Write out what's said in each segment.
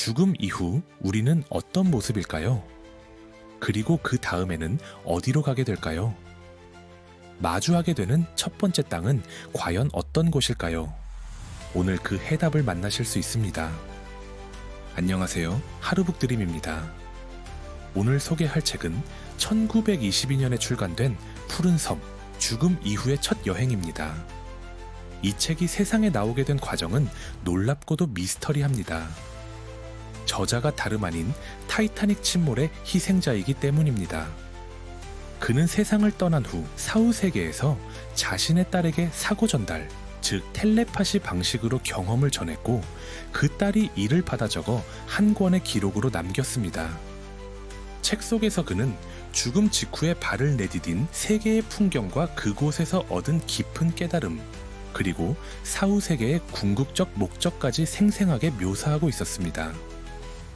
죽음 이후 우리는 어떤 모습일까요? 그리고 그 다음에는 어디로 가게 될까요? 마주하게 되는 첫 번째 땅은 과연 어떤 곳일까요? 오늘 그 해답을 만나실 수 있습니다. 안녕하세요. 하루북 드림입니다. 오늘 소개할 책은 1922년에 출간된 푸른 섬, 죽음 이후의 첫 여행입니다. 이 책이 세상에 나오게 된 과정은 놀랍고도 미스터리합니다. 저자가 다름 아닌 타이타닉 침몰의 희생자이기 때문입니다. 그는 세상을 떠난 후 사후 세계에서 자신의 딸에게 사고 전달, 즉 텔레파시 방식으로 경험을 전했고 그 딸이 이를 받아 적어 한 권의 기록으로 남겼습니다. 책 속에서 그는 죽음 직후에 발을 내디딘 세계의 풍경과 그곳에서 얻은 깊은 깨달음, 그리고 사후 세계의 궁극적 목적까지 생생하게 묘사하고 있었습니다.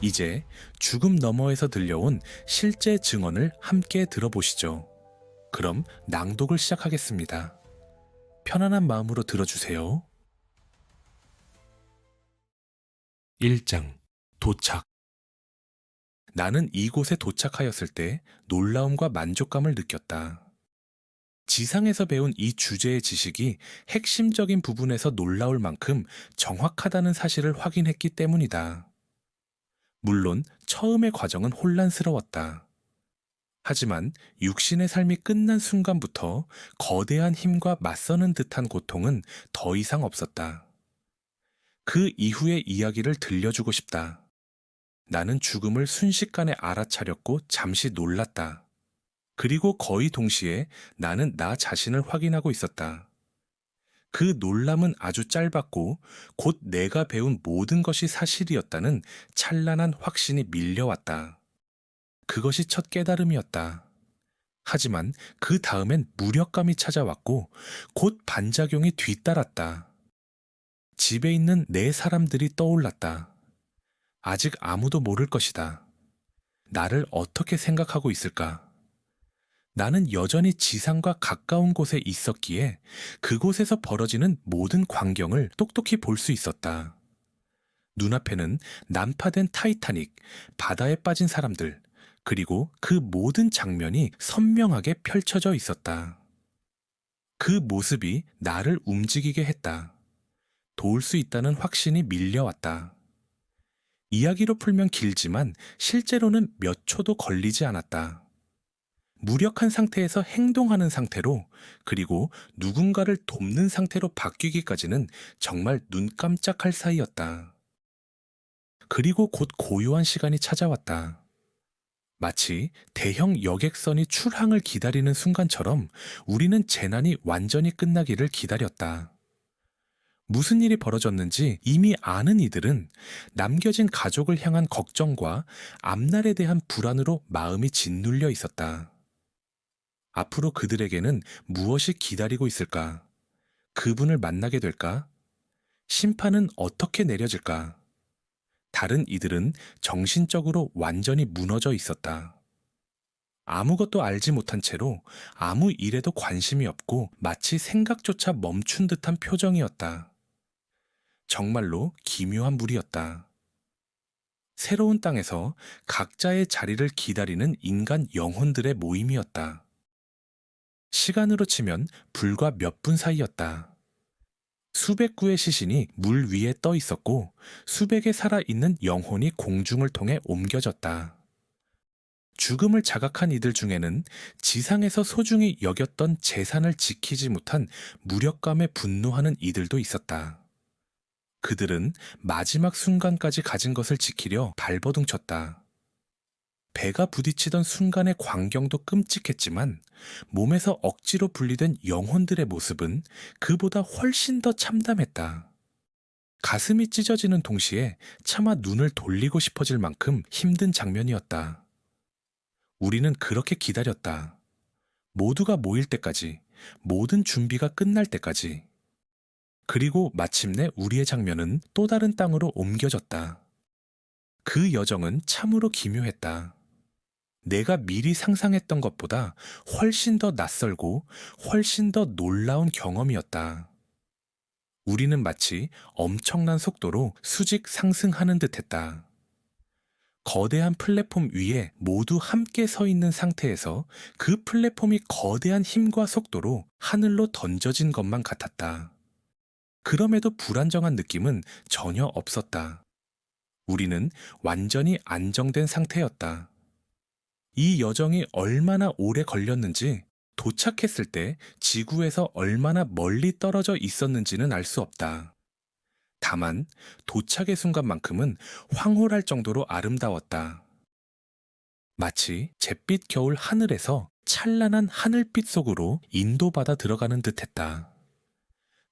이제 죽음 너머에서 들려온 실제 증언을 함께 들어보시죠. 그럼 낭독을 시작하겠습니다. 편안한 마음으로 들어주세요. 1장 도착. 나는 이곳에 도착하였을 때 놀라움과 만족감을 느꼈다. 지상에서 배운 이 주제의 지식이 핵심적인 부분에서 놀라울 만큼 정확하다는 사실을 확인했기 때문이다. 물론 처음의 과정은 혼란스러웠다. 하지만 육신의 삶이 끝난 순간부터 거대한 힘과 맞서는 듯한 고통은 더 이상 없었다. 그 이후의 이야기를 들려주고 싶다. 나는 죽음을 순식간에 알아차렸고 잠시 놀랐다. 그리고 거의 동시에 나는 나 자신을 확인하고 있었다. 그 놀람은 아주 짧았고 곧 내가 배운 모든 것이 사실이었다는 찬란한 확신이 밀려왔다. 그것이 첫 깨달음이었다. 하지만 그 다음엔 무력감이 찾아왔고 곧 반작용이 뒤따랐다. 집에 있는 네 사람들이 떠올랐다. 아직 아무도 모를 것이다. 나를 어떻게 생각하고 있을까? 나는 여전히 지상과 가까운 곳에 있었기에 그곳에서 벌어지는 모든 광경을 똑똑히 볼 수 있었다. 눈앞에는 난파된 타이타닉, 바다에 빠진 사람들, 그리고 그 모든 장면이 선명하게 펼쳐져 있었다. 그 모습이 나를 움직이게 했다. 도울 수 있다는 확신이 밀려왔다. 이야기로 풀면 길지만 실제로는 몇 초도 걸리지 않았다. 무력한 상태에서 행동하는 상태로, 그리고 누군가를 돕는 상태로 바뀌기까지는 정말 눈 깜짝할 사이였다. 그리고 곧 고요한 시간이 찾아왔다. 마치 대형 여객선이 출항을 기다리는 순간처럼 우리는 재난이 완전히 끝나기를 기다렸다. 무슨 일이 벌어졌는지 이미 아는 이들은 남겨진 가족을 향한 걱정과 앞날에 대한 불안으로 마음이 짓눌려 있었다. 앞으로 그들에게는 무엇이 기다리고 있을까? 그분을 만나게 될까? 심판은 어떻게 내려질까? 다른 이들은 정신적으로 완전히 무너져 있었다. 아무것도 알지 못한 채로 아무 일에도 관심이 없고 마치 생각조차 멈춘 듯한 표정이었다. 정말로 기묘한 무리였다. 새로운 땅에서 각자의 자리를 기다리는 인간 영혼들의 모임이었다. 시간으로 치면 불과 몇 분 사이였다. 수백 구의 시신이 물 위에 떠 있었고 수백의 살아있는 영혼이 공중을 통해 옮겨졌다. 죽음을 자각한 이들 중에는 지상에서 소중히 여겼던 재산을 지키지 못한 무력감에 분노하는 이들도 있었다. 그들은 마지막 순간까지 가진 것을 지키려 발버둥쳤다. 배가 부딪히던 순간의 광경도 끔찍했지만 몸에서 억지로 분리된 영혼들의 모습은 그보다 훨씬 더 참담했다. 가슴이 찢어지는 동시에 차마 눈을 돌리고 싶어질 만큼 힘든 장면이었다. 우리는 그렇게 기다렸다. 모두가 모일 때까지, 모든 준비가 끝날 때까지. 그리고 마침내 우리의 장면은 또 다른 땅으로 옮겨졌다. 그 여정은 참으로 기묘했다. 내가 미리 상상했던 것보다 훨씬 더 낯설고 훨씬 더 놀라운 경험이었다. 우리는 마치 엄청난 속도로 수직 상승하는 듯했다. 거대한 플랫폼 위에 모두 함께 서 있는 상태에서 그 플랫폼이 거대한 힘과 속도로 하늘로 던져진 것만 같았다. 그럼에도 불안정한 느낌은 전혀 없었다. 우리는 완전히 안정된 상태였다. 이 여정이 얼마나 오래 걸렸는지, 도착했을 때 지구에서 얼마나 멀리 떨어져 있었는지는 알 수 없다. 다만 도착의 순간만큼은 황홀할 정도로 아름다웠다. 마치 잿빛 겨울 하늘에서 찬란한 하늘빛 속으로 인도받아 들어가는 듯했다.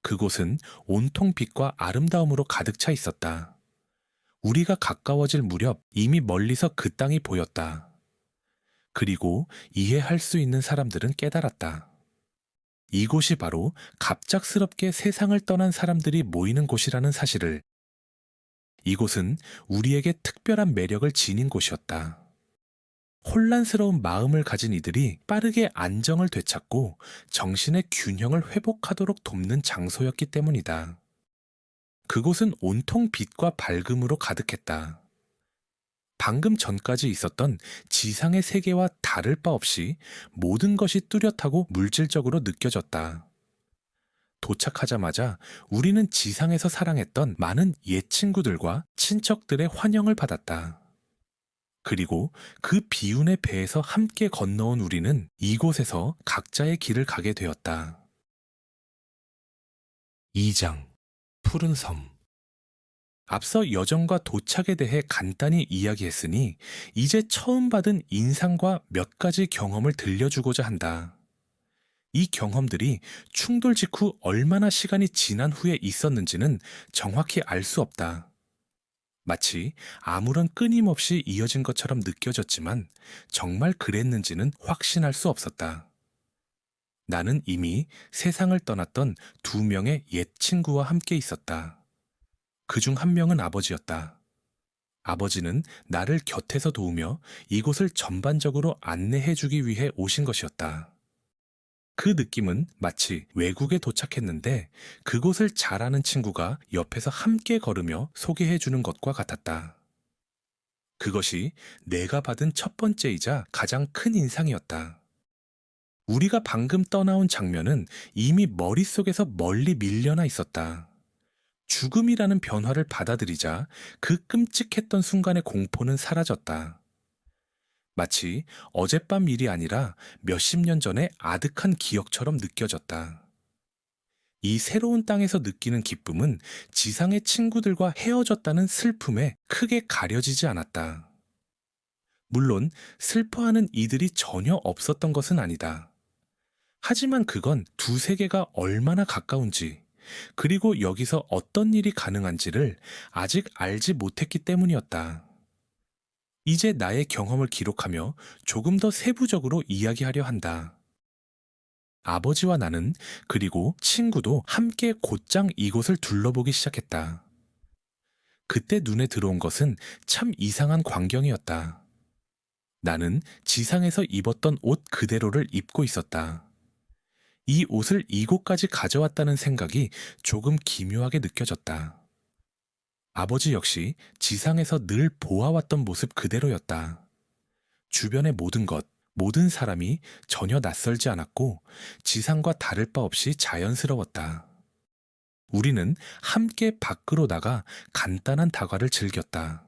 그곳은 온통 빛과 아름다움으로 가득 차 있었다. 우리가 가까워질 무렵 이미 멀리서 그 땅이 보였다. 그리고 이해할 수 있는 사람들은 깨달았다. 이곳이 바로 갑작스럽게 세상을 떠난 사람들이 모이는 곳이라는 사실을. 이곳은 우리에게 특별한 매력을 지닌 곳이었다. 혼란스러운 마음을 가진 이들이 빠르게 안정을 되찾고 정신의 균형을 회복하도록 돕는 장소였기 때문이다. 그곳은 온통 빛과 밝음으로 가득했다. 방금 전까지 있었던 지상의 세계와 다를 바 없이 모든 것이 뚜렷하고 물질적으로 느껴졌다. 도착하자마자 우리는 지상에서 사랑했던 많은 옛 친구들과 친척들의 환영을 받았다. 그리고 그 비운의 배에서 함께 건너온 우리는 이곳에서 각자의 길을 가게 되었다. 2장 푸른 섬. 앞서 여정과 도착에 대해 간단히 이야기했으니 이제 처음 받은 인상과 몇 가지 경험을 들려주고자 한다. 이 경험들이 충돌 직후 얼마나 시간이 지난 후에 있었는지는 정확히 알 수 없다. 마치 아무런 끊임없이 이어진 것처럼 느껴졌지만 정말 그랬는지는 확신할 수 없었다. 나는 이미 세상을 떠났던 2명의 옛 친구와 함께 있었다. 그중 한 명은 아버지였다. 아버지는 나를 곁에서 도우며 이곳을 전반적으로 안내해주기 위해 오신 것이었다. 그 느낌은 마치 외국에 도착했는데 그곳을 잘 아는 친구가 옆에서 함께 걸으며 소개해주는 것과 같았다. 그것이 내가 받은 첫 번째이자 가장 큰 인상이었다. 우리가 방금 떠나온 장면은 이미 머릿속에서 멀리 밀려나 있었다. 죽음이라는 변화를 받아들이자 그 끔찍했던 순간의 공포는 사라졌다. 마치 어젯밤 일이 아니라 몇십 년 전의 아득한 기억처럼 느껴졌다. 이 새로운 땅에서 느끼는 기쁨은 지상의 친구들과 헤어졌다는 슬픔에 크게 가려지지 않았다. 물론 슬퍼하는 이들이 전혀 없었던 것은 아니다. 하지만 그건 두 세계가 얼마나 가까운지, 그리고 여기서 어떤 일이 가능한지를 아직 알지 못했기 때문이었다. 이제 나의 경험을 기록하며 조금 더 세부적으로 이야기하려 한다. 아버지와 나는, 그리고 친구도 함께 곧장 이곳을 둘러보기 시작했다. 그때 눈에 들어온 것은 참 이상한 광경이었다. 나는 지상에서 입었던 옷 그대로를 입고 있었다. 이 옷을 이곳까지 가져왔다는 생각이 조금 기묘하게 느껴졌다. 아버지 역시 지상에서 늘 보아왔던 모습 그대로였다. 주변의 모든 것, 모든 사람이 전혀 낯설지 않았고 지상과 다를 바 없이 자연스러웠다. 우리는 함께 밖으로 나가 간단한 다과를 즐겼다.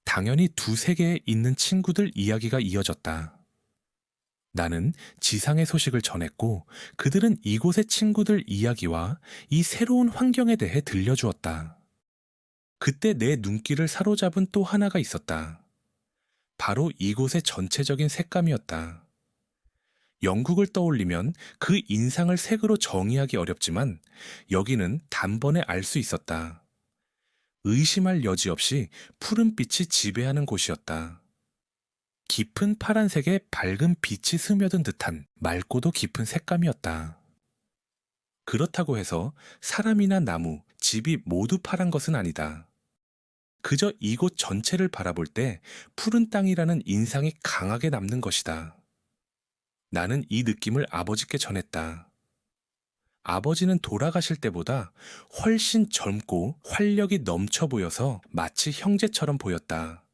당연히 두 세계에 있는 친구들 이야기가 이어졌다. 나는 지상의 소식을 전했고 그들은 이곳의 친구들 이야기와 이 새로운 환경에 대해 들려주었다. 그때 내 눈길을 사로잡은 또 하나가 있었다. 바로 이곳의 전체적인 색감이었다. 영국을 떠올리면 그 인상을 색으로 정의하기 어렵지만 여기는 단번에 알 수 있었다. 의심할 여지 없이 푸른빛이 지배하는 곳이었다. 깊은 파란색에 밝은 빛이 스며든 듯한 맑고도 깊은 색감이었다. 그렇다고 해서 사람이나 나무, 집이 모두 파란 것은 아니다. 그저 이곳 전체를 바라볼 때 푸른 땅이라는 인상이 강하게 남는 것이다. 나는 이 느낌을 아버지께 전했다. 아버지는 돌아가실 때보다 훨씬 젊고 활력이 넘쳐 보여서 마치 형제처럼 보였다.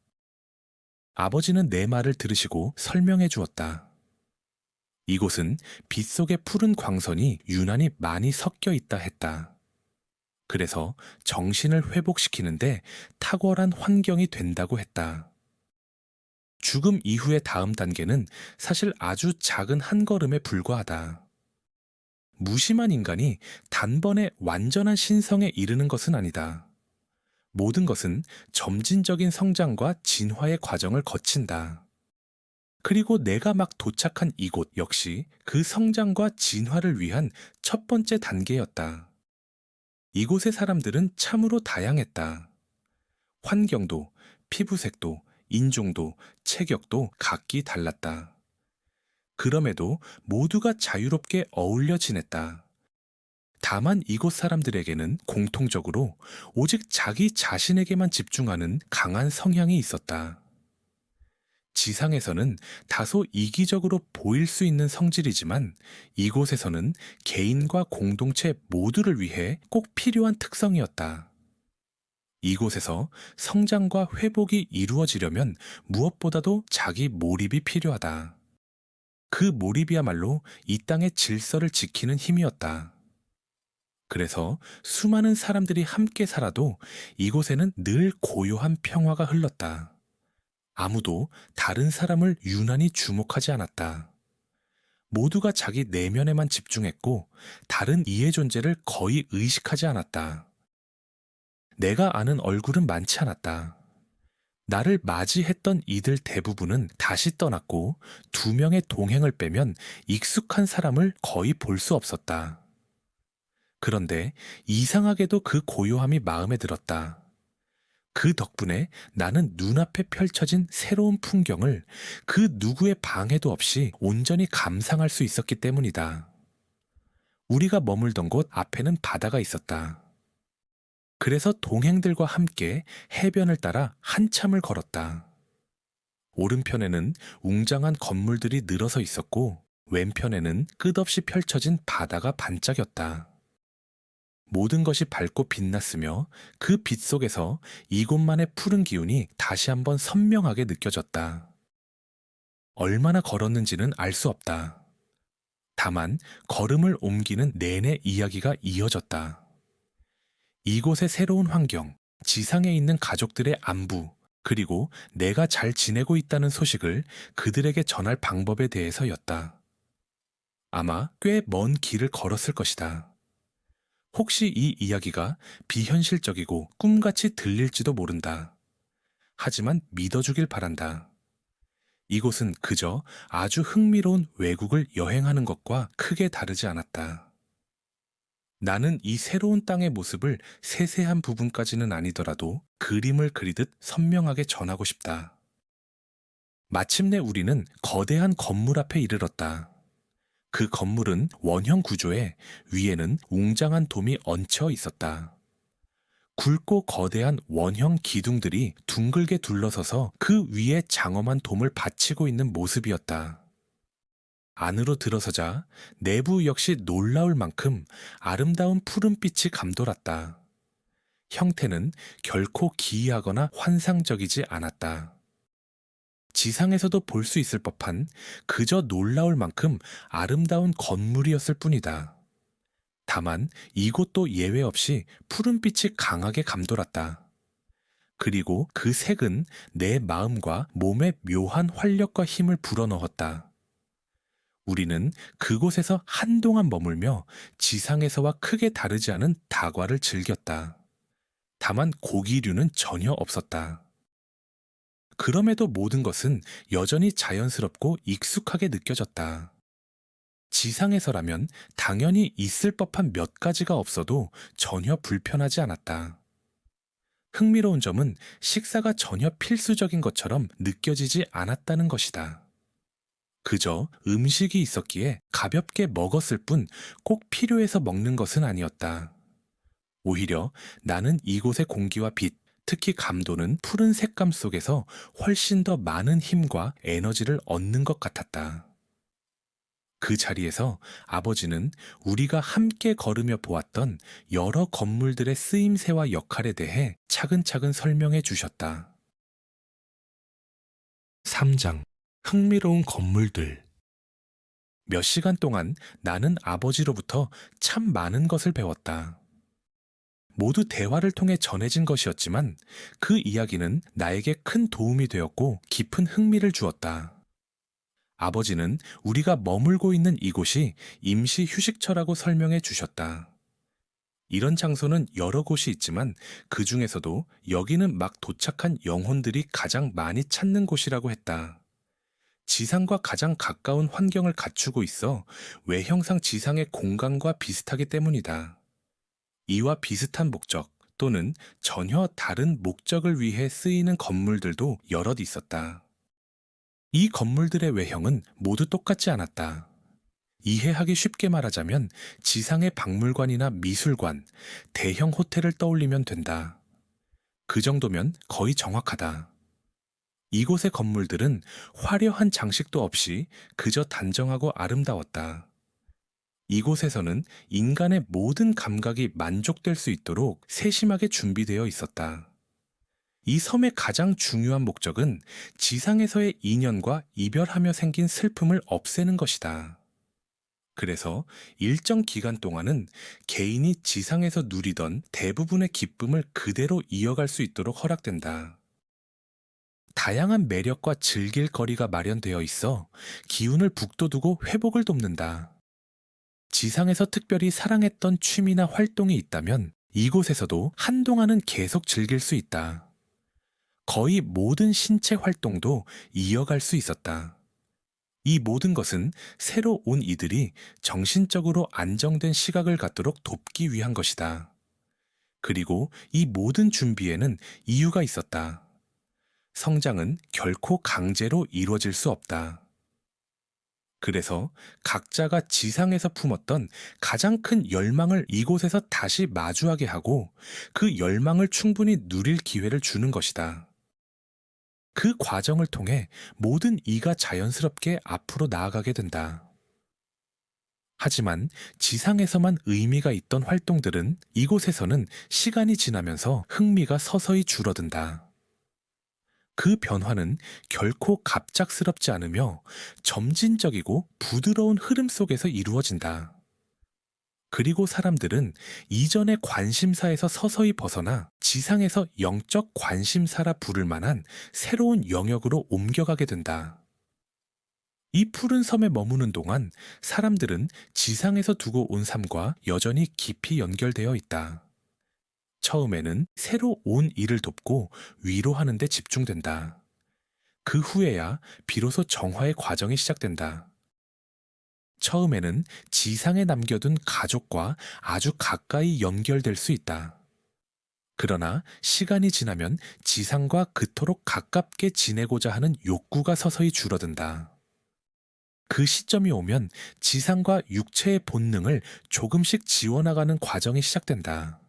아버지는 내 말을 들으시고 설명해 주었다. 이곳은 빗속의 푸른 광선이 유난히 많이 섞여 있다 했다. 그래서 정신을 회복시키는데 탁월한 환경이 된다고 했다. 죽음 이후의 다음 단계는 사실 아주 작은 한 걸음에 불과하다. 무심한 인간이 단번에 완전한 신성에 이르는 것은 아니다. 모든 것은 점진적인 성장과 진화의 과정을 거친다. 그리고 내가 막 도착한 이곳 역시 그 성장과 진화를 위한 첫 번째 단계였다. 이곳의 사람들은 참으로 다양했다. 환경도, 피부색도, 인종도, 체격도 각기 달랐다. 그럼에도 모두가 자유롭게 어울려 지냈다. 다만 이곳 사람들에게는 공통적으로 오직 자기 자신에게만 집중하는 강한 성향이 있었다. 지상에서는 다소 이기적으로 보일 수 있는 성질이지만 이곳에서는 개인과 공동체 모두를 위해 꼭 필요한 특성이었다. 이곳에서 성장과 회복이 이루어지려면 무엇보다도 자기 몰입이 필요하다. 그 몰입이야말로 이 땅의 질서를 지키는 힘이었다. 그래서 수많은 사람들이 함께 살아도 이곳에는 늘 고요한 평화가 흘렀다. 아무도 다른 사람을 유난히 주목하지 않았다. 모두가 자기 내면에만 집중했고 다른 이의 존재를 거의 의식하지 않았다. 내가 아는 얼굴은 많지 않았다. 나를 맞이했던 이들 대부분은 다시 떠났고 2명의 동행을 빼면 익숙한 사람을 거의 볼 수 없었다. 그런데 이상하게도 그 고요함이 마음에 들었다. 그 덕분에 나는 눈앞에 펼쳐진 새로운 풍경을 그 누구의 방해도 없이 온전히 감상할 수 있었기 때문이다. 우리가 머물던 곳 앞에는 바다가 있었다. 그래서 동행들과 함께 해변을 따라 한참을 걸었다. 오른편에는 웅장한 건물들이 늘어서 있었고 왼편에는 끝없이 펼쳐진 바다가 반짝였다. 모든 것이 밝고 빛났으며 그 빛 속에서 이곳만의 푸른 기운이 다시 한번 선명하게 느껴졌다. 얼마나 걸었는지는 알 수 없다. 다만 걸음을 옮기는 내내 이야기가 이어졌다. 이곳의 새로운 환경, 지상에 있는 가족들의 안부, 그리고 내가 잘 지내고 있다는 소식을 그들에게 전할 방법에 대해서였다. 아마 꽤 먼 길을 걸었을 것이다. 혹시 이 이야기가 비현실적이고 꿈같이 들릴지도 모른다. 하지만 믿어주길 바란다. 이곳은 그저 아주 흥미로운 외국을 여행하는 것과 크게 다르지 않았다. 나는 이 새로운 땅의 모습을 세세한 부분까지는 아니더라도 그림을 그리듯 선명하게 전하고 싶다. 마침내 우리는 거대한 건물 앞에 이르렀다. 그 건물은 원형 구조에 위에는 웅장한 돔이 얹혀 있었다. 굵고 거대한 원형 기둥들이 둥글게 둘러서서 그 위에 장엄한 돔을 받치고 있는 모습이었다. 안으로 들어서자 내부 역시 놀라울 만큼 아름다운 푸른빛이 감돌았다. 형태는 결코 기이하거나 환상적이지 않았다. 지상에서도 볼 수 있을 법한 그저 놀라울 만큼 아름다운 건물이었을 뿐이다. 다만 이곳도 예외 없이 푸른빛이 강하게 감돌았다. 그리고 그 색은 내 마음과 몸에 묘한 활력과 힘을 불어넣었다. 우리는 그곳에서 한동안 머물며 지상에서와 크게 다르지 않은 다과를 즐겼다. 다만 고기류는 전혀 없었다. 그럼에도 모든 것은 여전히 자연스럽고 익숙하게 느껴졌다. 지상에서라면 당연히 있을 법한 몇 가지가 없어도 전혀 불편하지 않았다. 흥미로운 점은 식사가 전혀 필수적인 것처럼 느껴지지 않았다는 것이다. 그저 음식이 있었기에 가볍게 먹었을 뿐 꼭 필요해서 먹는 것은 아니었다. 오히려 나는 이곳의 공기와 빛, 특히 감도는 푸른 색감 속에서 훨씬 더 많은 힘과 에너지를 얻는 것 같았다. 그 자리에서 아버지는 우리가 함께 걸으며 보았던 여러 건물들의 쓰임새와 역할에 대해 차근차근 설명해 주셨다. 3장. 흥미로운 건물들. 몇 시간 동안 나는 아버지로부터 참 많은 것을 배웠다. 모두 대화를 통해 전해진 것이었지만 그 이야기는 나에게 큰 도움이 되었고 깊은 흥미를 주었다. 아버지는 우리가 머물고 있는 이곳이 임시 휴식처라고 설명해 주셨다. 이런 장소는 여러 곳이 있지만 그 중에서도 여기는 막 도착한 영혼들이 가장 많이 찾는 곳이라고 했다. 지상과 가장 가까운 환경을 갖추고 있어 외형상 지상의 공간과 비슷하기 때문이다. 이와 비슷한 목적 또는 전혀 다른 목적을 위해 쓰이는 건물들도 여럿 있었다. 이 건물들의 외형은 모두 똑같지 않았다. 이해하기 쉽게 말하자면 지상의 박물관이나 미술관, 대형 호텔을 떠올리면 된다. 그 정도면 거의 정확하다. 이곳의 건물들은 화려한 장식도 없이 그저 단정하고 아름다웠다. 이곳에서는 인간의 모든 감각이 만족될 수 있도록 세심하게 준비되어 있었다. 이 섬의 가장 중요한 목적은 지상에서의 인연과 이별하며 생긴 슬픔을 없애는 것이다. 그래서 일정 기간 동안은 개인이 지상에서 누리던 대부분의 기쁨을 그대로 이어갈 수 있도록 허락된다. 다양한 매력과 즐길 거리가 마련되어 있어 기운을 북돋우고 회복을 돕는다. 지상에서 특별히 사랑했던 취미나 활동이 있다면 이곳에서도 한동안은 계속 즐길 수 있다. 거의 모든 신체 활동도 이어갈 수 있었다. 이 모든 것은 새로 온 이들이 정신적으로 안정된 시각을 갖도록 돕기 위한 것이다. 그리고 이 모든 준비에는 이유가 있었다. 성장은 결코 강제로 이루어질 수 없다. 그래서 각자가 지상에서 품었던 가장 큰 열망을 이곳에서 다시 마주하게 하고 그 열망을 충분히 누릴 기회를 주는 것이다. 그 과정을 통해 모든 이가 자연스럽게 앞으로 나아가게 된다. 하지만 지상에서만 의미가 있던 활동들은 이곳에서는 시간이 지나면서 흥미가 서서히 줄어든다. 그 변화는 결코 갑작스럽지 않으며 점진적이고 부드러운 흐름 속에서 이루어진다. 그리고 사람들은 이전의 관심사에서 서서히 벗어나 지상에서 영적 관심사라 부를 만한 새로운 영역으로 옮겨가게 된다. 이 푸른 섬에 머무는 동안 사람들은 지상에서 두고 온 삶과 여전히 깊이 연결되어 있다. 처음에는 새로 온 일을 돕고 위로하는 데 집중된다. 그 후에야 비로소 정화의 과정이 시작된다. 처음에는 지상에 남겨둔 가족과 아주 가까이 연결될 수 있다. 그러나 시간이 지나면 지상과 그토록 가깝게 지내고자 하는 욕구가 서서히 줄어든다. 그 시점이 오면 지상과 육체의 본능을 조금씩 지워나가는 과정이 시작된다.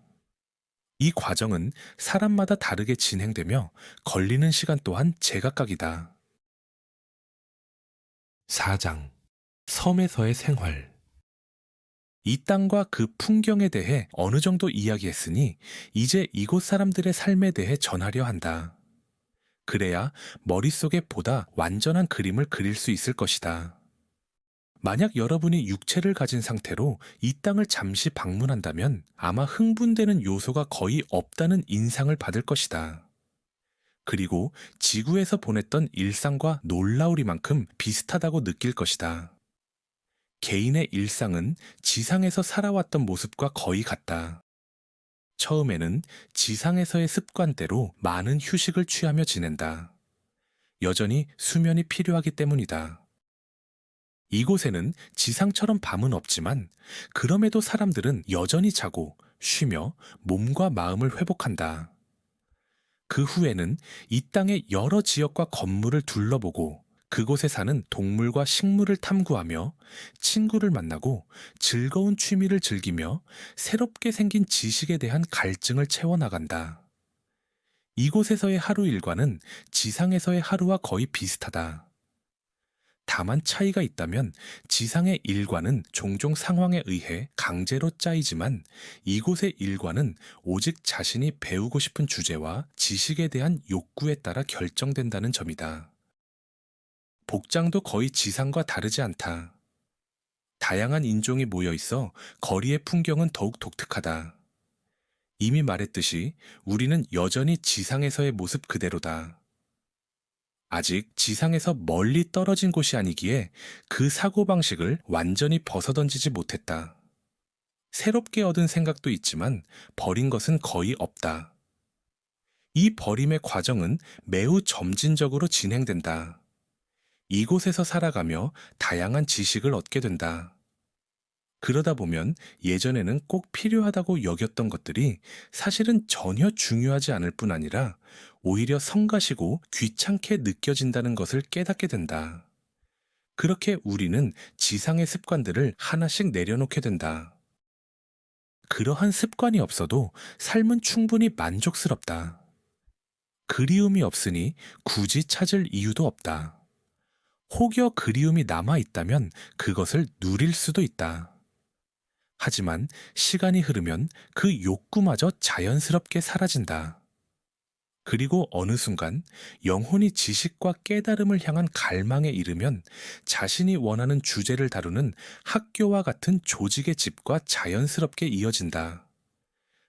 이 과정은 사람마다 다르게 진행되며 걸리는 시간 또한 제각각이다. 4장. 섬에서의 생활. 이 땅과 그 풍경에 대해 어느 정도 이야기했으니 이제 이곳 사람들의 삶에 대해 전하려 한다. 그래야 머릿속에 보다 완전한 그림을 그릴 수 있을 것이다. 만약 여러분이 육체를 가진 상태로 이 땅을 잠시 방문한다면 아마 흥분되는 요소가 거의 없다는 인상을 받을 것이다. 그리고 지구에서 보냈던 일상과 놀라우리만큼 비슷하다고 느낄 것이다. 개인의 일상은 지상에서 살아왔던 모습과 거의 같다. 처음에는 지상에서의 습관대로 많은 휴식을 취하며 지낸다. 여전히 수면이 필요하기 때문이다. 이곳에는 지상처럼 밤은 없지만 그럼에도 사람들은 여전히 자고 쉬며 몸과 마음을 회복한다. 그 후에는 이 땅의 여러 지역과 건물을 둘러보고 그곳에 사는 동물과 식물을 탐구하며 친구를 만나고 즐거운 취미를 즐기며 새롭게 생긴 지식에 대한 갈증을 채워나간다. 이곳에서의 하루 일과는 지상에서의 하루와 거의 비슷하다. 다만 차이가 있다면 지상의 일과는 종종 상황에 의해 강제로 짜이지만 이곳의 일과는 오직 자신이 배우고 싶은 주제와 지식에 대한 욕구에 따라 결정된다는 점이다. 복장도 거의 지상과 다르지 않다. 다양한 인종이 모여 있어 거리의 풍경은 더욱 독특하다. 이미 말했듯이 우리는 여전히 지상에서의 모습 그대로다. 아직 지상에서 멀리 떨어진 곳이 아니기에 그 사고방식을 완전히 벗어던지지 못했다. 새롭게 얻은 생각도 있지만 버린 것은 거의 없다. 이 버림의 과정은 매우 점진적으로 진행된다. 이곳에서 살아가며 다양한 지식을 얻게 된다. 그러다 보면 예전에는 꼭 필요하다고 여겼던 것들이 사실은 전혀 중요하지 않을 뿐 아니라 오히려 성가시고 귀찮게 느껴진다는 것을 깨닫게 된다. 그렇게 우리는 지상의 습관들을 하나씩 내려놓게 된다. 그러한 습관이 없어도 삶은 충분히 만족스럽다. 그리움이 없으니 굳이 찾을 이유도 없다. 혹여 그리움이 남아있다면 그것을 누릴 수도 있다. 하지만 시간이 흐르면 그 욕구마저 자연스럽게 사라진다. 그리고 어느 순간 영혼이 지식과 깨달음을 향한 갈망에 이르면 자신이 원하는 주제를 다루는 학교와 같은 조직의 집과 자연스럽게 이어진다.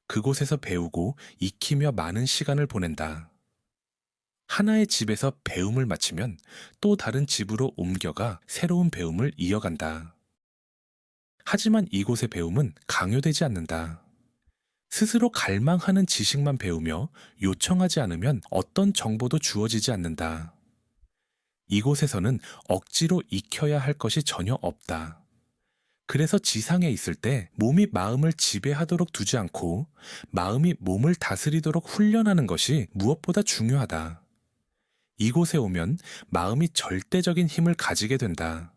그곳에서 배우고 익히며 많은 시간을 보낸다. 하나의 집에서 배움을 마치면 또 다른 집으로 옮겨가 새로운 배움을 이어간다. 하지만 이곳의 배움은 강요되지 않는다. 스스로 갈망하는 지식만 배우며 요청하지 않으면 어떤 정보도 주어지지 않는다. 이곳에서는 억지로 익혀야 할 것이 전혀 없다. 그래서 지상에 있을 때 몸이 마음을 지배하도록 두지 않고 마음이 몸을 다스리도록 훈련하는 것이 무엇보다 중요하다. 이곳에 오면 마음이 절대적인 힘을 가지게 된다.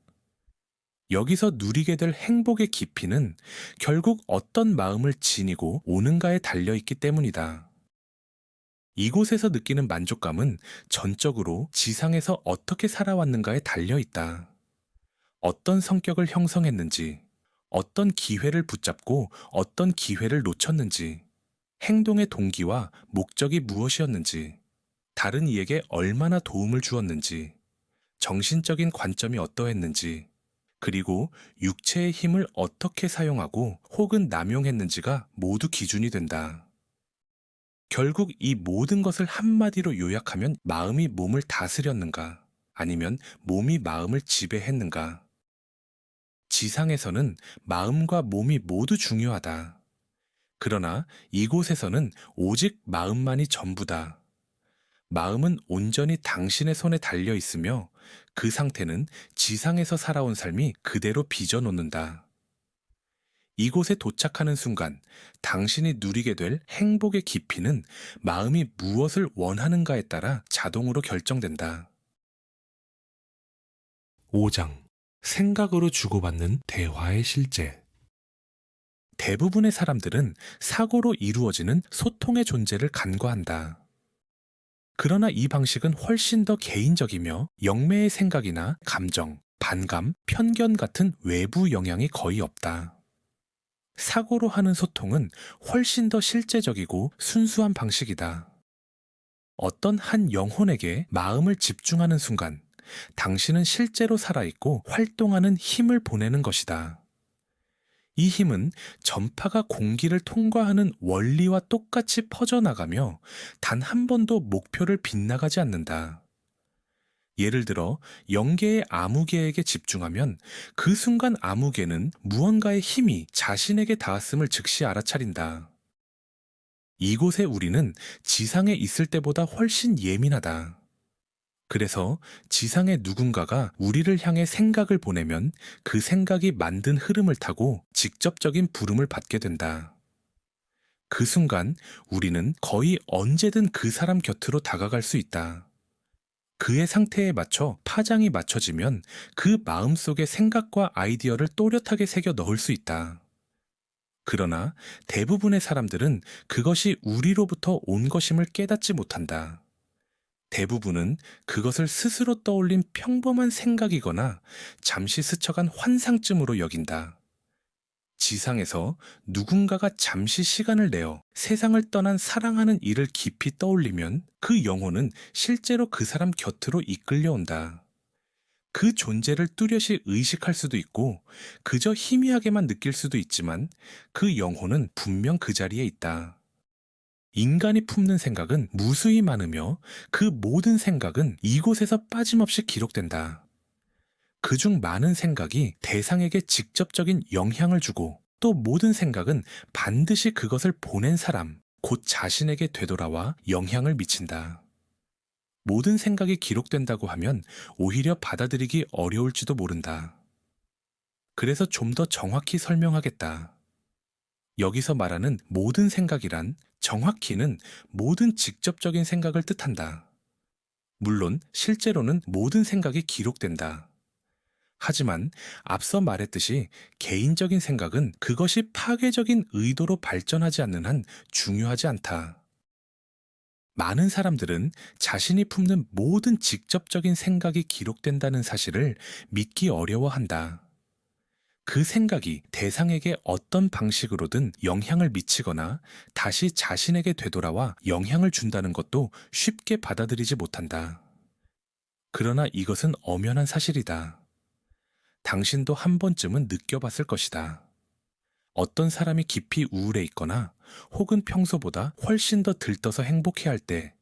여기서 누리게 될 행복의 깊이는 결국 어떤 마음을 지니고 오는가에 달려있기 때문이다. 이곳에서 느끼는 만족감은 전적으로 지상에서 어떻게 살아왔는가에 달려있다. 어떤 성격을 형성했는지, 어떤 기회를 붙잡고 어떤 기회를 놓쳤는지, 행동의 동기와 목적이 무엇이었는지, 다른 이에게 얼마나 도움을 주었는지, 정신적인 관점이 어떠했는지, 그리고 육체의 힘을 어떻게 사용하고 혹은 남용했는지가 모두 기준이 된다. 결국 이 모든 것을 한마디로 요약하면 마음이 몸을 다스렸는가, 아니면 몸이 마음을 지배했는가. 지상에서는 마음과 몸이 모두 중요하다. 그러나 이곳에서는 오직 마음만이 전부다. 마음은 온전히 당신의 손에 달려 있으며 그 상태는 지상에서 살아온 삶이 그대로 빚어놓는다. 이곳에 도착하는 순간 당신이 누리게 될 행복의 깊이는 마음이 무엇을 원하는가에 따라 자동으로 결정된다. 5장. 생각으로 주고받는 대화의 실제. 대부분의 사람들은 사고로 이루어지는 소통의 존재를 간과한다. 그러나 이 방식은 훨씬 더 개인적이며 영매의 생각이나 감정, 반감, 편견 같은 외부 영향이 거의 없다. 사고로 하는 소통은 훨씬 더 실제적이고 순수한 방식이다. 어떤 한 영혼에게 마음을 집중하는 순간, 당신은 실제로 살아있고 활동하는 힘을 보내는 것이다. 이 힘은 전파가 공기를 통과하는 원리와 똑같이 퍼져나가며 단 한 번도 목표를 빗나가지 않는다. 예를 들어 영계의 아무개에게 집중하면 그 순간 아무개는 무언가의 힘이 자신에게 닿았음을 즉시 알아차린다. 이곳에 우리는 지상에 있을 때보다 훨씬 예민하다. 그래서 지상의 누군가가 우리를 향해 생각을 보내면 그 생각이 만든 흐름을 타고 직접적인 부름을 받게 된다. 그 순간 우리는 거의 언제든 그 사람 곁으로 다가갈 수 있다. 그의 상태에 맞춰 파장이 맞춰지면 그 마음속의 생각과 아이디어를 또렷하게 새겨 넣을 수 있다. 그러나 대부분의 사람들은 그것이 우리로부터 온 것임을 깨닫지 못한다. 대부분은 그것을 스스로 떠올린 평범한 생각이거나 잠시 스쳐간 환상쯤으로 여긴다. 지상에서 누군가가 잠시 시간을 내어 세상을 떠난 사랑하는 이를 깊이 떠올리면 그 영혼은 실제로 그 사람 곁으로 이끌려온다. 그 존재를 뚜렷이 의식할 수도 있고 그저 희미하게만 느낄 수도 있지만 그 영혼은 분명 그 자리에 있다. 인간이 품는 생각은 무수히 많으며 그 모든 생각은 이곳에서 빠짐없이 기록된다. 그중 많은 생각이 대상에게 직접적인 영향을 주고 또 모든 생각은 반드시 그것을 보낸 사람, 곧 자신에게 되돌아와 영향을 미친다. 모든 생각이 기록된다고 하면 오히려 받아들이기 어려울지도 모른다. 그래서 좀 더 정확히 설명하겠다. 여기서 말하는 모든 생각이란 정확히는 모든 직접적인 생각을 뜻한다. 물론 실제로는 모든 생각이 기록된다. 하지만 앞서 말했듯이 개인적인 생각은 그것이 파괴적인 의도로 발전하지 않는 한 중요하지 않다. 많은 사람들은 자신이 품는 모든 직접적인 생각이 기록된다는 사실을 믿기 어려워한다. 그 생각이 대상에게 어떤 방식으로든 영향을 미치거나 다시 자신에게 되돌아와 영향을 준다는 것도 쉽게 받아들이지 못한다. 그러나 이것은 엄연한 사실이다. 당신도 한 번쯤은 느껴봤을 것이다. 어떤 사람이 깊이 우울해 있거나 혹은 평소보다 훨씬 더 들떠서 행복해할 때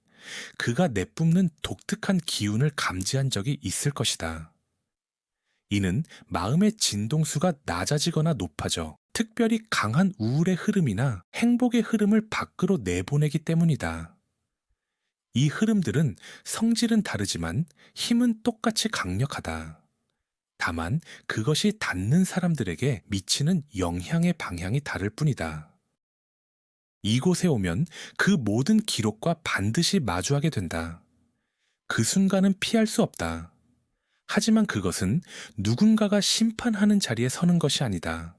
그가 내뿜는 독특한 기운을 감지한 적이 있을 것이다. 이는 마음의 진동수가 낮아지거나 높아져 특별히 강한 우울의 흐름이나 행복의 흐름을 밖으로 내보내기 때문이다. 이 흐름들은 성질은 다르지만 힘은 똑같이 강력하다. 다만 그것이 닿는 사람들에게 미치는 영향의 방향이 다를 뿐이다. 이곳에 오면 그 모든 기록과 반드시 마주하게 된다. 그 순간은 피할 수 없다. 하지만 그것은 누군가가 심판하는 자리에 서는 것이 아니다.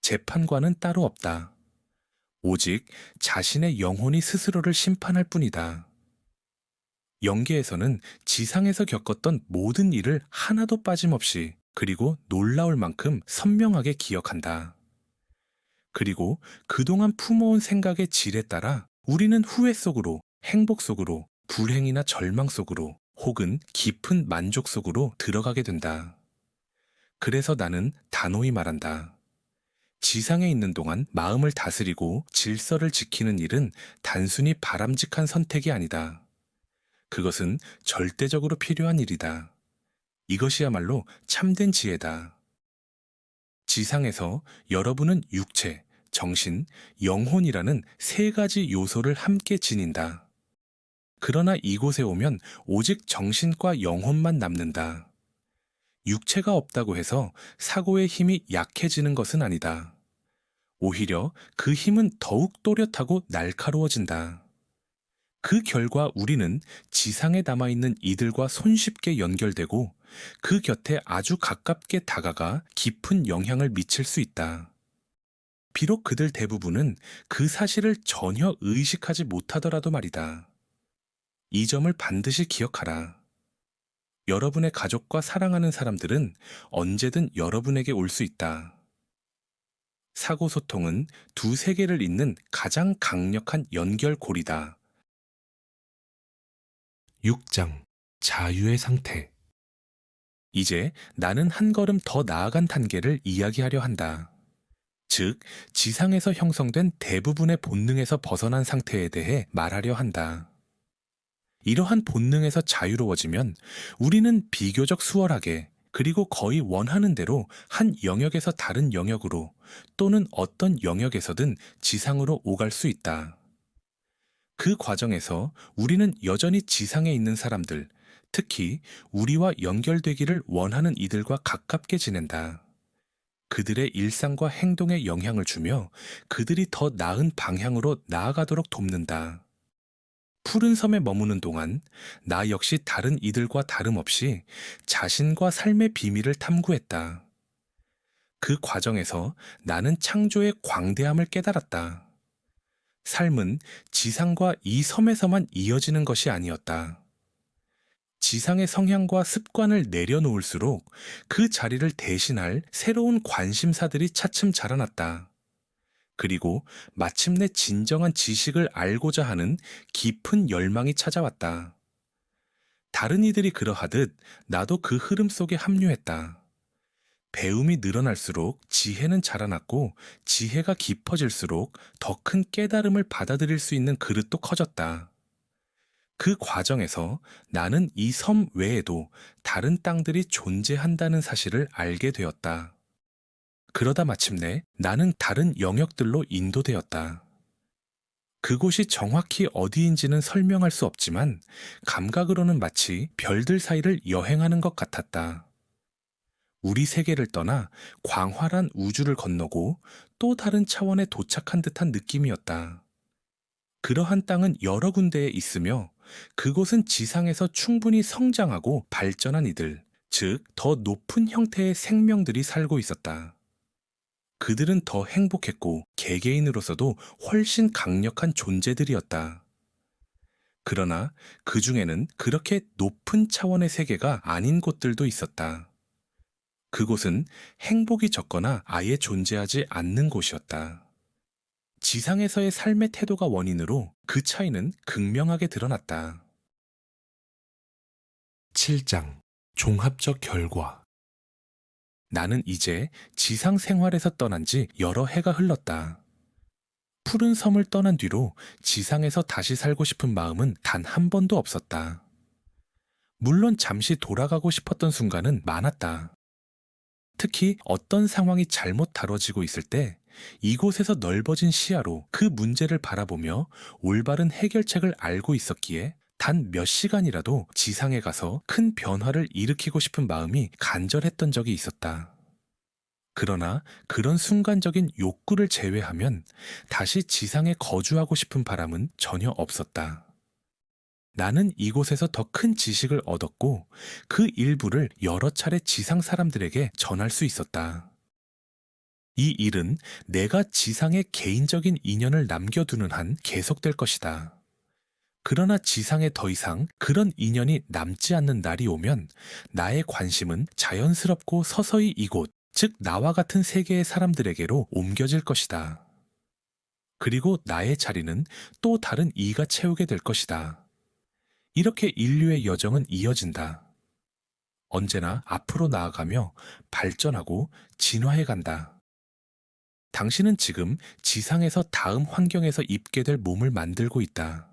재판관은 따로 없다. 오직 자신의 영혼이 스스로를 심판할 뿐이다. 영계에서는 지상에서 겪었던 모든 일을 하나도 빠짐없이 그리고 놀라울 만큼 선명하게 기억한다. 그리고 그동안 품어온 생각의 질에 따라 우리는 후회 속으로, 행복 속으로, 불행이나 절망 속으로 혹은 깊은 만족 속으로 들어가게 된다. 그래서 나는 단호히 말한다. 지상에 있는 동안 마음을 다스리고 질서를 지키는 일은 단순히 바람직한 선택이 아니다. 그것은 절대적으로 필요한 일이다. 이것이야말로 참된 지혜다. 지상에서 여러분은 육체, 정신, 영혼이라는 세 가지 요소를 함께 지닌다. 그러나 이곳에 오면 오직 정신과 영혼만 남는다. 육체가 없다고 해서 사고의 힘이 약해지는 것은 아니다. 오히려 그 힘은 더욱 또렷하고 날카로워진다. 그 결과 우리는 지상에 남아있는 이들과 손쉽게 연결되고 그 곁에 아주 가깝게 다가가 깊은 영향을 미칠 수 있다. 비록 그들 대부분은 그 사실을 전혀 의식하지 못하더라도 말이다. 이 점을 반드시 기억하라. 여러분의 가족과 사랑하는 사람들은 언제든 여러분에게 올 수 있다. 사고소통은 두 세계를 잇는 가장 강력한 연결고리다. 6장 자유의 상태. 이제 나는 한 걸음 더 나아간 단계를 이야기하려 한다. 즉, 지상에서 형성된 대부분의 본능에서 벗어난 상태에 대해 말하려 한다. 이러한 본능에서 자유로워지면 우리는 비교적 수월하게 그리고 거의 원하는 대로 한 영역에서 다른 영역으로 또는 어떤 영역에서든 지상으로 오갈 수 있다. 그 과정에서 우리는 여전히 지상에 있는 사람들, 특히 우리와 연결되기를 원하는 이들과 가깝게 지낸다. 그들의 일상과 행동에 영향을 주며 그들이 더 나은 방향으로 나아가도록 돕는다. 푸른 섬에 머무는 동안 나 역시 다른 이들과 다름없이 자신과 삶의 비밀을 탐구했다. 그 과정에서 나는 창조의 광대함을 깨달았다. 삶은 지상과 이 섬에서만 이어지는 것이 아니었다. 지상의 성향과 습관을 내려놓을수록 그 자리를 대신할 새로운 관심사들이 차츰 자라났다. 그리고 마침내 진정한 지식을 알고자 하는 깊은 열망이 찾아왔다. 다른 이들이 그러하듯 나도 그 흐름 속에 합류했다. 배움이 늘어날수록 지혜는 자라났고 지혜가 깊어질수록 더 큰 깨달음을 받아들일 수 있는 그릇도 커졌다. 그 과정에서 나는 이 섬 외에도 다른 땅들이 존재한다는 사실을 알게 되었다. 그러다 마침내 나는 다른 영역들로 인도되었다. 그곳이 정확히 어디인지는 설명할 수 없지만 감각으로는 마치 별들 사이를 여행하는 것 같았다. 우리 세계를 떠나 광활한 우주를 건너고 또 다른 차원에 도착한 듯한 느낌이었다. 그러한 땅은 여러 군데에 있으며 그곳은 지상에서 충분히 성장하고 발전한 이들, 즉 더 높은 형태의 생명들이 살고 있었다. 그들은 더 행복했고 개개인으로서도 훨씬 강력한 존재들이었다. 그러나 그 중에는 그렇게 높은 차원의 세계가 아닌 곳들도 있었다. 그곳은 행복이 적거나 아예 존재하지 않는 곳이었다. 지상에서의 삶의 태도가 원인으로 그 차이는 극명하게 드러났다. 7장 종합적 결과. 나는 이제 지상 생활에서 떠난 지 여러 해가 흘렀다. 푸른 섬을 떠난 뒤로 지상에서 다시 살고 싶은 마음은 단 한 번도 없었다. 물론 잠시 돌아가고 싶었던 순간은 많았다. 특히 어떤 상황이 잘못 다뤄지고 있을 때 이곳에서 넓어진 시야로 그 문제를 바라보며 올바른 해결책을 알고 있었기에 단 몇 시간이라도 지상에 가서 큰 변화를 일으키고 싶은 마음이 간절했던 적이 있었다. 그러나 그런 순간적인 욕구를 제외하면 다시 지상에 거주하고 싶은 바람은 전혀 없었다. 나는 이곳에서 더 큰 지식을 얻었고 그 일부를 여러 차례 지상 사람들에게 전할 수 있었다. 이 일은 내가 지상에 개인적인 인연을 남겨두는 한 계속될 것이다. 그러나 지상에 더 이상 그런 인연이 남지 않는 날이 오면 나의 관심은 자연스럽고 서서히 이곳, 즉 나와 같은 세계의 사람들에게로 옮겨질 것이다. 그리고 나의 자리는 또 다른 이가 채우게 될 것이다. 이렇게 인류의 여정은 이어진다. 언제나 앞으로 나아가며 발전하고 진화해 간다. 당신은 지금 지상에서 다음 환경에서 입게 될 몸을 만들고 있다.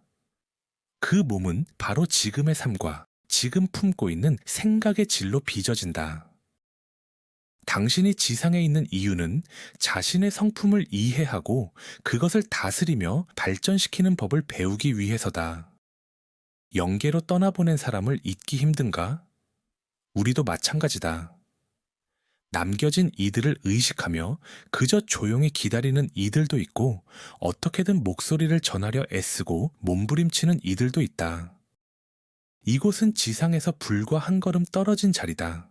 그 몸은 바로 지금의 삶과 지금 품고 있는 생각의 질로 빚어진다. 당신이 지상에 있는 이유는 자신의 성품을 이해하고 그것을 다스리며 발전시키는 법을 배우기 위해서다. 영계로 떠나보낸 사람을 잊기 힘든가? 우리도 마찬가지다. 남겨진 이들을 의식하며 그저 조용히 기다리는 이들도 있고 어떻게든 목소리를 전하려 애쓰고 몸부림치는 이들도 있다. 이곳은 지상에서 불과 한 걸음 떨어진 자리다.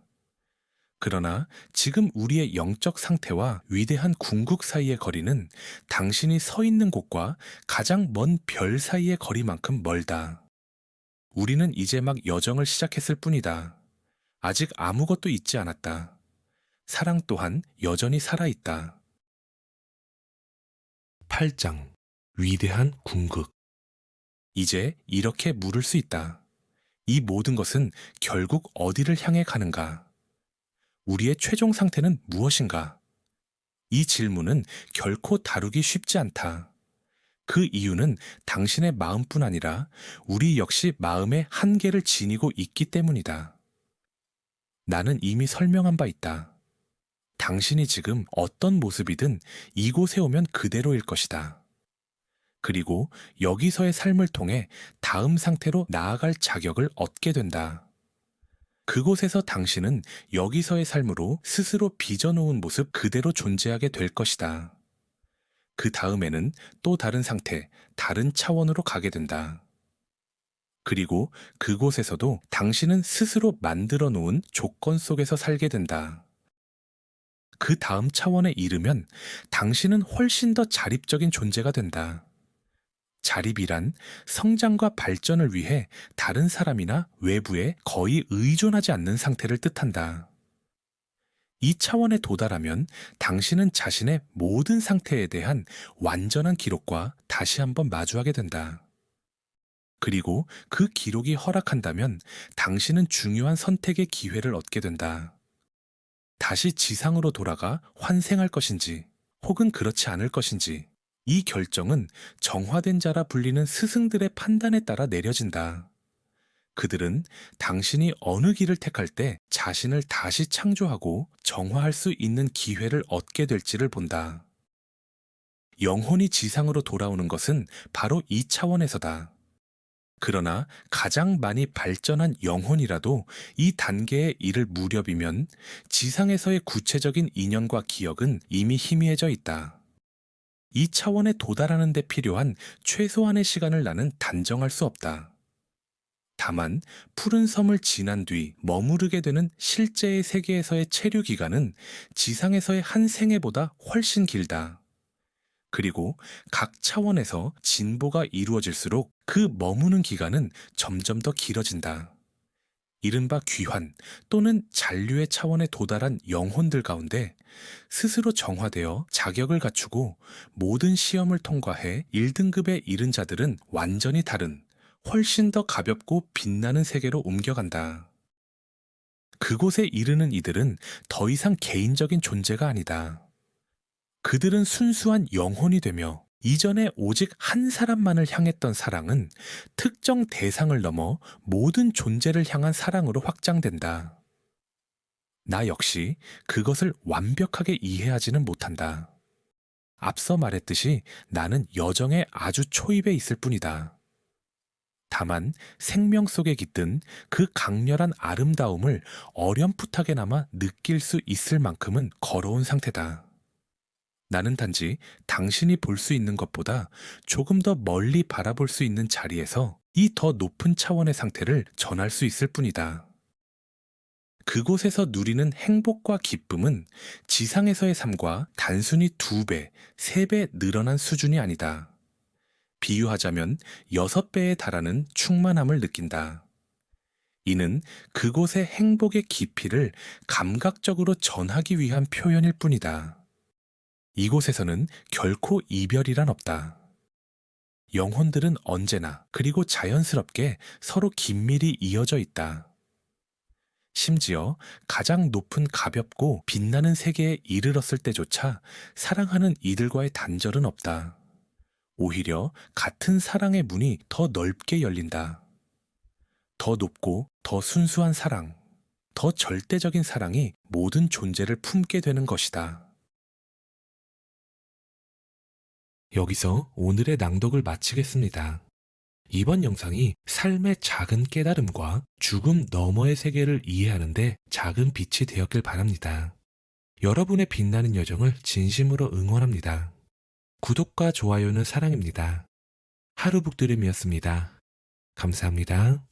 그러나 지금 우리의 영적 상태와 위대한 궁극 사이의 거리는 당신이 서 있는 곳과 가장 먼 별 사이의 거리만큼 멀다. 우리는 이제 막 여정을 시작했을 뿐이다. 아직 아무것도 잊지 않았다. 사랑 또한 여전히 살아있다. 8장 위대한 궁극. 이제 이렇게 물을 수 있다. 이 모든 것은 결국 어디를 향해 가는가? 우리의 최종 상태는 무엇인가? 이 질문은 결코 다루기 쉽지 않다. 그 이유는 당신의 마음뿐 아니라 우리 역시 마음의 한계를 지니고 있기 때문이다. 나는 이미 설명한 바 있다. 당신이 지금 어떤 모습이든 이곳에 오면 그대로일 것이다. 그리고 여기서의 삶을 통해 다음 상태로 나아갈 자격을 얻게 된다. 그곳에서 당신은 여기서의 삶으로 스스로 빚어놓은 모습 그대로 존재하게 될 것이다. 그 다음에는 또 다른 상태, 다른 차원으로 가게 된다. 그리고 그곳에서도 당신은 스스로 만들어 놓은 조건 속에서 살게 된다. 그 다음 차원에 이르면 당신은 훨씬 더 자립적인 존재가 된다. 자립이란 성장과 발전을 위해 다른 사람이나 외부에 거의 의존하지 않는 상태를 뜻한다. 이 차원에 도달하면 당신은 자신의 모든 상태에 대한 완전한 기록과 다시 한번 마주하게 된다. 그리고 그 기록이 허락한다면 당신은 중요한 선택의 기회를 얻게 된다. 다시 지상으로 돌아가 환생할 것인지, 혹은 그렇지 않을 것인지, 이 결정은 정화된 자라 불리는 스승들의 판단에 따라 내려진다. 그들은 당신이 어느 길을 택할 때 자신을 다시 창조하고 정화할 수 있는 기회를 얻게 될지를 본다. 영혼이 지상으로 돌아오는 것은 바로 이 차원에서다. 그러나 가장 많이 발전한 영혼이라도 이 단계에 이를 무렵이면 지상에서의 구체적인 인연과 기억은 이미 희미해져 있다. 이 차원에 도달하는 데 필요한 최소한의 시간을 나는 단정할 수 없다. 다만 푸른 섬을 지난 뒤 머무르게 되는 실제의 세계에서의 체류 기간은 지상에서의 한 생애보다 훨씬 길다. 그리고 각 차원에서 진보가 이루어질수록 그 머무는 기간은 점점 더 길어진다. 이른바 귀환 또는 잔류의 차원에 도달한 영혼들 가운데 스스로 정화되어 자격을 갖추고 모든 시험을 통과해 1등급에 이른 자들은 완전히 다른, 훨씬 더 가볍고 빛나는 세계로 옮겨간다. 그곳에 이르는 이들은 더 이상 개인적인 존재가 아니다. 그들은 순수한 영혼이 되며 이전에 오직 한 사람만을 향했던 사랑은 특정 대상을 넘어 모든 존재를 향한 사랑으로 확장된다. 나 역시 그것을 완벽하게 이해하지는 못한다. 앞서 말했듯이 나는 여정의 아주 초입에 있을 뿐이다. 다만 생명 속에 깃든 그 강렬한 아름다움을 어렴풋하게나마 느낄 수 있을 만큼은 걸어온 상태다. 나는 단지 당신이 볼 수 있는 것보다 조금 더 멀리 바라볼 수 있는 자리에서 이 더 높은 차원의 상태를 전할 수 있을 뿐이다. 그곳에서 누리는 행복과 기쁨은 지상에서의 삶과 단순히 2배, 3배 늘어난 수준이 아니다. 비유하자면 6배에 달하는 충만함을 느낀다. 이는 그곳의 행복의 깊이를 감각적으로 전하기 위한 표현일 뿐이다. 이곳에서는 결코 이별이란 없다. 영혼들은 언제나 그리고 자연스럽게 서로 긴밀히 이어져 있다. 심지어 가장 높은 가볍고 빛나는 세계에 이르렀을 때조차 사랑하는 이들과의 단절은 없다. 오히려 같은 사랑의 문이 더 넓게 열린다. 더 높고 더 순수한 사랑, 더 절대적인 사랑이 모든 존재를 품게 되는 것이다. 여기서 오늘의 낭독을 마치겠습니다. 이번 영상이 삶의 작은 깨달음과 죽음 너머의 세계를 이해하는데 작은 빛이 되었길 바랍니다. 여러분의 빛나는 여정을 진심으로 응원합니다. 구독과 좋아요는 사랑입니다. 하루북드림이었습니다. 감사합니다.